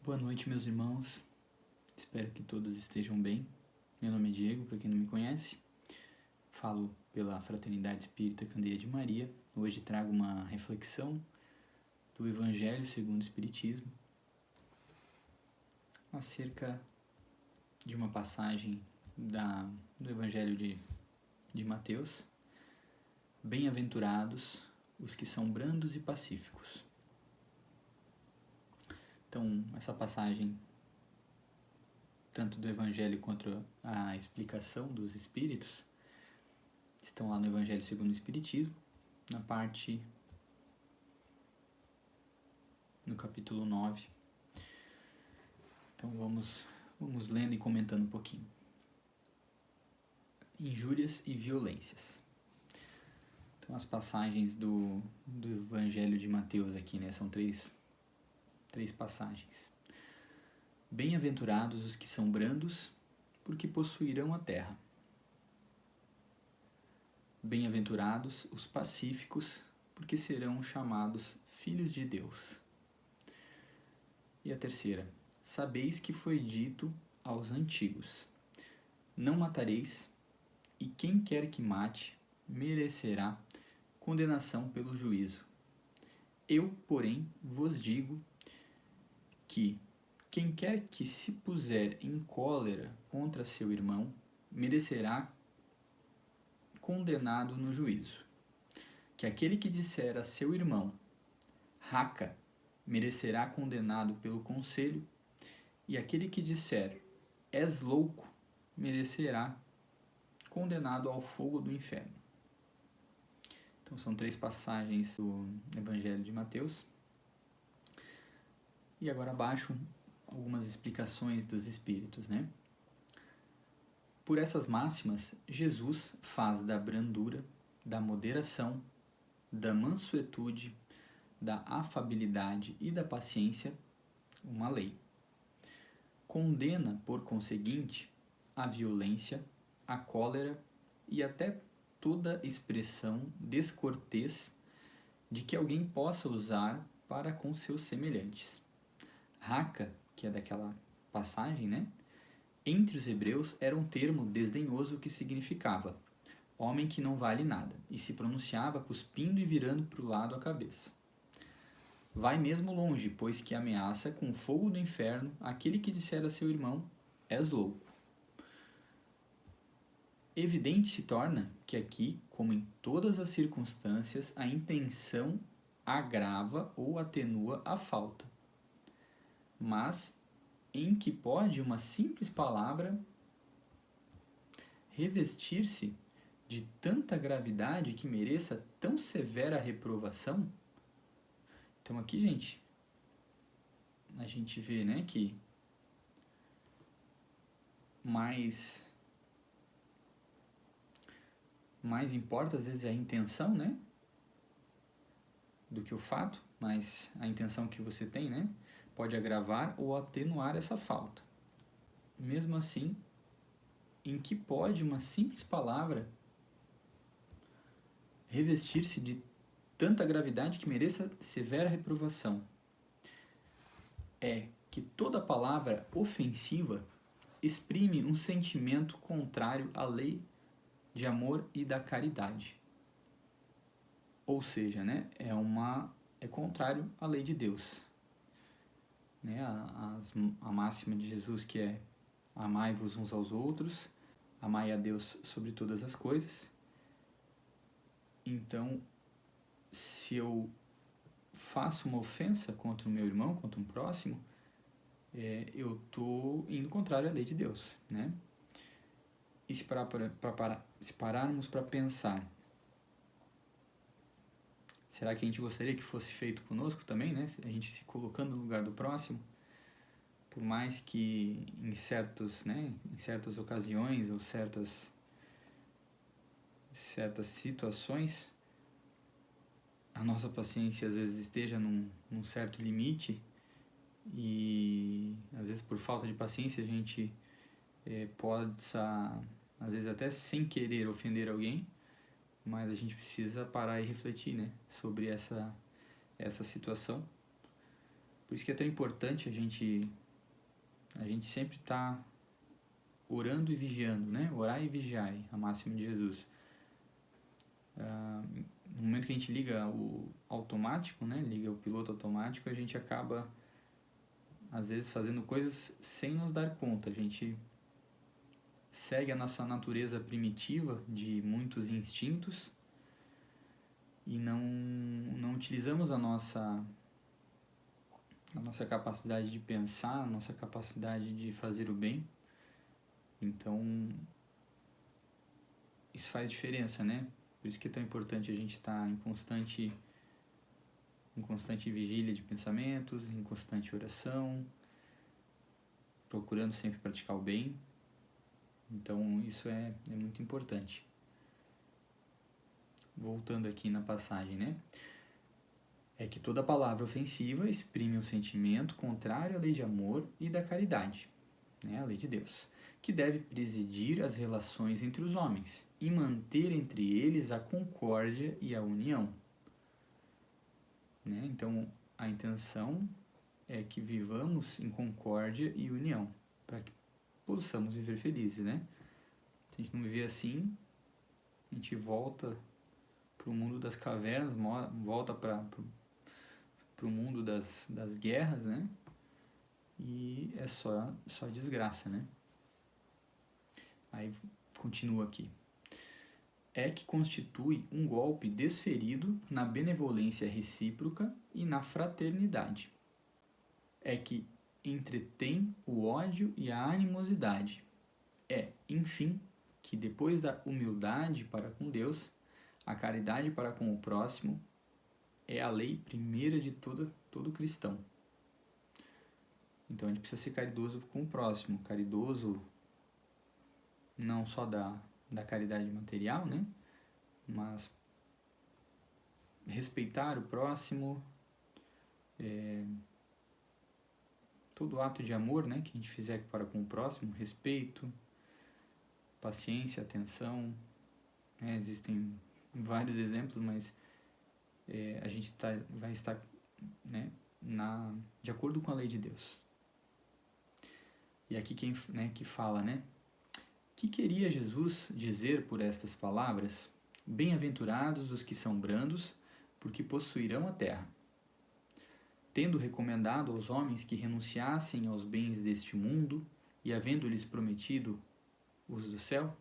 Boa noite, meus irmãos. Espero que todos estejam bem. Meu nome é Diego, para quem não me conhece. Falo pela Fraternidade Espírita Candeia de Maria. Hoje trago uma reflexão do Evangelho segundo o Espiritismo acerca de uma passagem do Evangelho de Mateus. Bem-aventurados os que são brandos e pacíficos. Então, essa passagem, tanto do Evangelho quanto a explicação dos Espíritos, estão lá no Evangelho segundo o Espiritismo, no capítulo 9. Então vamos lendo e comentando um pouquinho. Injúrias e violências. Então as passagens do Evangelho de Mateus aqui, né, são três passagens. Bem-aventurados os que são brandos, porque possuirão a terra. Bem-aventurados os pacíficos, porque serão chamados filhos de Deus. E a terceira, sabeis que foi dito aos antigos: não matareis, e quem quer que mate merecerá condenação pelo juízo. Eu, porém, vos digo que quem quer que se puser em cólera contra seu irmão merecerá condenado no juízo. Que aquele que disser a seu irmão, raca, merecerá condenado pelo conselho, e aquele que disser, és louco, merecerá condenado ao fogo do inferno. Então são 3 passagens do Evangelho de Mateus. E agora abaixo algumas explicações dos Espíritos, né? Por essas máximas, Jesus faz da brandura, da moderação, da mansuetude, da afabilidade e da paciência uma lei. Condena, por conseguinte, a violência, a cólera e até toda expressão descortês de que alguém possa usar para com seus semelhantes. Raca, que é daquela passagem, né? Entre os hebreus era um termo desdenhoso que significava homem que não vale nada, e se pronunciava cuspindo e virando para o lado a cabeça. Vai mesmo longe, pois que ameaça com o fogo do inferno aquele que disser a seu irmão, és louco. Evidente se torna que aqui, como em todas as circunstâncias, a intenção agrava ou atenua a falta, mas em que pode uma simples palavra revestir-se de tanta gravidade que mereça tão severa reprovação? Então aqui, gente, a gente vê, né, que mais importa às vezes a intenção, né, do que o fato, mas a intenção que você tem, né, pode agravar ou atenuar essa falta. Mesmo assim, em que pode uma simples palavra revestir-se de tanta gravidade que mereça severa reprovação? É que toda palavra ofensiva exprime um sentimento contrário à lei de amor e da caridade. Ou seja, né, é contrário à lei de Deus. Né, a máxima de Jesus, que é amai-vos uns aos outros, amai a Deus sobre todas as coisas. Então, se eu faço uma ofensa contra o meu irmão, contra um próximo, eu estou indo contrário à lei de Deus, né? E se pararmos para pensar, será que a gente gostaria que fosse feito conosco também, né? A gente se colocando no lugar do próximo, por mais que em certas ocasiões ou certas situações a nossa paciência às vezes esteja num certo limite, e às vezes por falta de paciência a gente possa, às vezes até sem querer, ofender alguém, mas a gente precisa parar e refletir, né, sobre essa situação, Por isso que é tão importante a gente sempre estar orando e vigiando, né? Orar e vigiai, a máxima de Jesus. No momento que a gente liga o automático, né? Liga o piloto automático, a gente acaba, às vezes, fazendo coisas sem nos dar conta. A gente segue a nossa natureza primitiva de muitos instintos e não utilizamos a nossa capacidade de pensar, a nossa capacidade de fazer o bem. Então, isso faz diferença, né? Por isso que é tão importante a gente estar em constante vigília de pensamentos, em constante oração, procurando sempre praticar o bem. Então, isso é muito importante. Voltando aqui na passagem, né? É que toda palavra ofensiva exprime um sentimento contrário à lei de amor e da caridade, né? A lei de Deus, que deve presidir as relações entre os homens e manter entre eles a concórdia e a união. Né? Então, a intenção é que vivamos em concórdia e união, para que possamos viver felizes, né? Se a gente não viver assim, a gente volta para o mundo das cavernas, volta para o mundo das guerras, né? E é só desgraça, né? Aí continua aqui. É que constitui um golpe desferido na benevolência recíproca e na fraternidade. É que entretém o ódio e a animosidade. É, enfim, que depois da humildade para com Deus, a caridade para com o próximo é a lei primeira de todo cristão. Então a gente precisa ser caridoso com o próximo, caridoso não só da caridade material, né? Mas respeitar o próximo, todo ato de amor, né, que a gente fizer para com o próximo, respeito, paciência, atenção, né? Existem vários exemplos, mas a gente vai estar, né, de acordo com a lei de Deus. E aqui quem, né, que fala, né? Que queria Jesus dizer por estas palavras? Bem-aventurados os que são brandos, porque possuirão a terra. Tendo recomendado aos homens que renunciassem aos bens deste mundo e havendo-lhes prometido os do céu,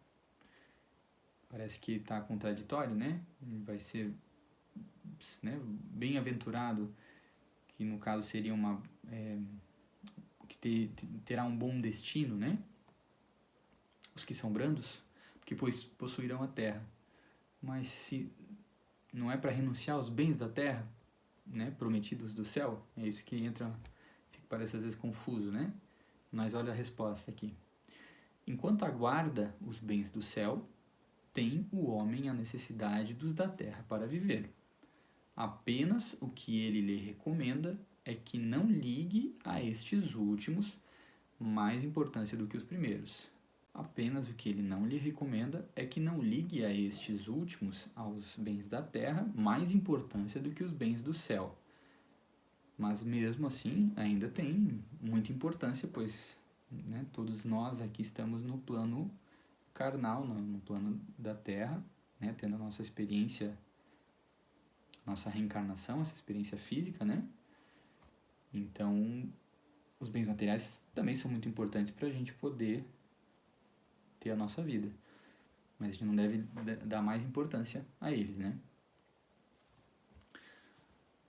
parece que está contraditório, né? Vai ser, né, bem-aventurado, que no caso seria que terá um bom destino, né? Os que são brandos, porque possuirão a terra. Mas se não é para renunciar aos bens da terra, né, prometidos do céu, é isso que entra, parece às vezes confuso, né? Mas olha a resposta aqui. Enquanto aguarda os bens do céu, tem o homem a necessidade dos da terra para viver. Apenas o que ele lhe recomenda é que não ligue a estes últimos mais importância do que os primeiros. Apenas o que ele não lhe recomenda é que não ligue a estes últimos, aos bens da terra, mais importância do que os bens do céu. Mas mesmo assim, ainda tem muita importância, pois, né, todos nós aqui estamos no plano carnal, no plano da terra, né, tendo a nossa experiência, nossa reencarnação, essa experiência física, né? Então, os bens materiais também são muito importantes para a gente poder ter a nossa vida, mas a gente não deve dar mais importância a eles, né?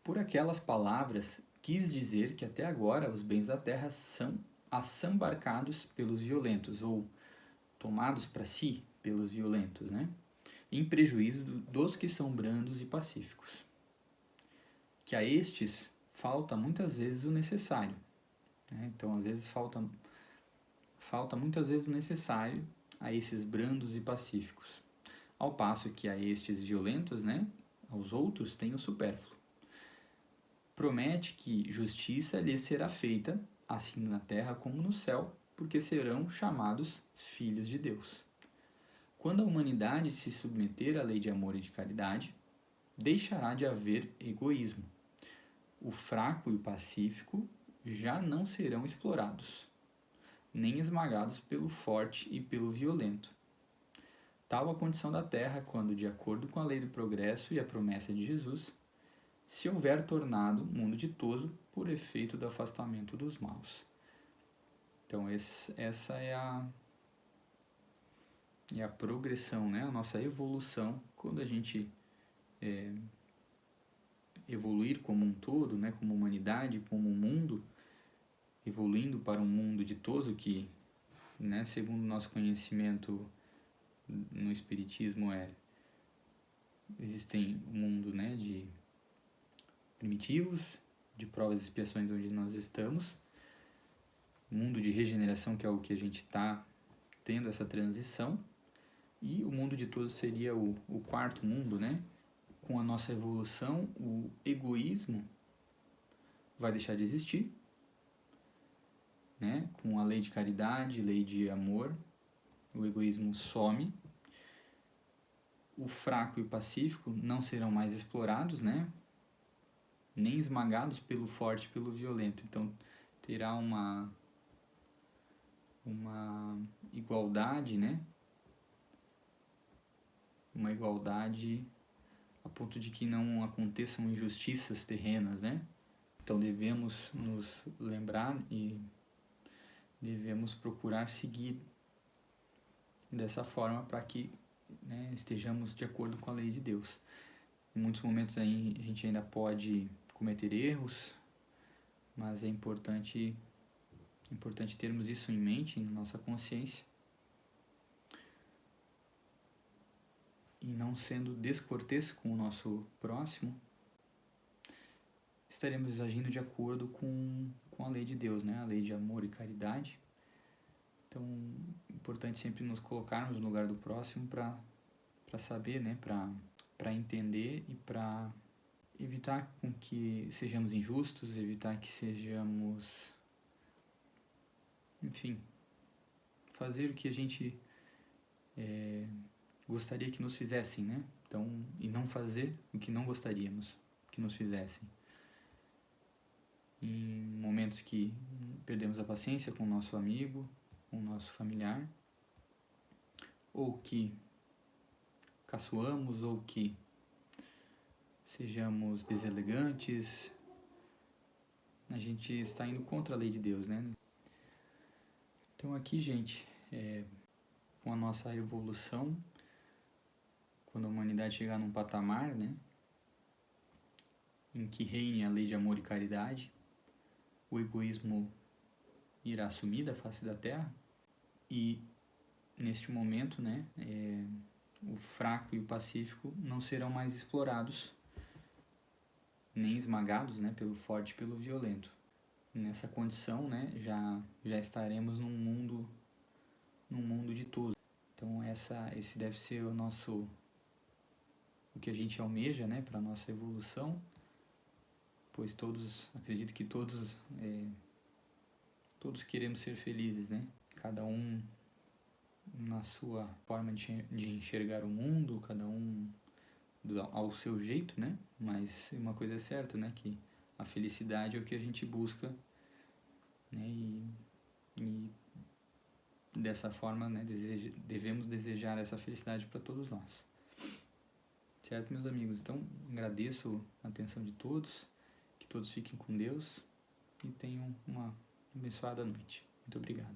Por aquelas palavras, quis dizer que até agora os bens da terra são assambarcados pelos violentos, ou tomados para si pelos violentos, né? Em prejuízo dos que são brandos e pacíficos. Que a estes falta muitas vezes o necessário, né? Então, às vezes falta muitas vezes o necessário a esses brandos e pacíficos, ao passo que a estes violentos, né, aos outros, tem o supérfluo. Promete que justiça lhes será feita, assim na terra como no céu, porque serão chamados filhos de Deus. Quando a humanidade se submeter à lei de amor e de caridade, deixará de haver egoísmo. o fraco e o pacífico já não serão explorados, nem esmagados pelo forte e pelo violento. Tal a condição da terra quando, de acordo com a lei do progresso e a promessa de Jesus, se houver tornado mundo ditoso por efeito do afastamento dos maus. Então essa é a progressão, né? A nossa evolução, quando a gente evoluir como um todo, né? Como humanidade, como mundo, evoluindo para um mundo ditoso que, né? Segundo o nosso conhecimento no Espiritismo, existem um mundo, né? De primitivos, de provas e expiações onde nós estamos, mundo de regeneração, que é o que a gente está tendo essa transição, e o mundo de todos seria o quarto mundo, né? Com a nossa evolução, o egoísmo vai deixar de existir, né? Com a lei de caridade, lei de amor, o egoísmo some, o fraco e o pacífico não serão mais explorados, né? Nem esmagados pelo forte e pelo violento. Então terá uma igualdade, né? Uma igualdade a ponto de que não aconteçam injustiças terrenas, né? Então devemos nos lembrar e devemos procurar seguir dessa forma para que, né, estejamos de acordo com a lei de Deus. Em muitos momentos aí a gente ainda pode cometer erros, mas é importante termos isso em mente, na nossa consciência, e não sendo descortês com o nosso próximo, estaremos agindo de acordo com a lei de Deus, né? A lei de amor e caridade. Então, é importante sempre nos colocarmos no lugar do próximo para saber, né? Para entender e para evitar com que sejamos injustos, evitar que sejamos, enfim, fazer o que a gente gostaria que nos fizessem, né? Então, e não fazer o que não gostaríamos que nos fizessem. Em momentos que perdemos a paciência com o nosso amigo, com o nosso familiar, ou que caçoamos, ou que sejamos deselegantes, a gente está indo contra a lei de Deus, né? Então aqui, gente, com a nossa evolução, quando a humanidade chegar num patamar, né, em que reine a lei de amor e caridade, o egoísmo irá sumir da face da terra, e neste momento, né, o fraco e o pacífico não serão mais explorados nem esmagados, né, pelo forte e pelo violento. Nessa condição, né, já estaremos num mundo ditoso. Então esse deve ser o que a gente almeja, né, para a nossa evolução, pois acredito que todos queremos ser felizes, né? Cada um na sua forma de enxergar o mundo, cada um ao seu jeito, né? Mas uma coisa é certa, né? Que a felicidade é o que a gente busca, né? E dessa forma, né? Devemos desejar essa felicidade para todos nós. Certo, meus amigos? Então, agradeço a atenção de todos, que todos fiquem com Deus e tenham uma abençoada noite. Muito obrigado.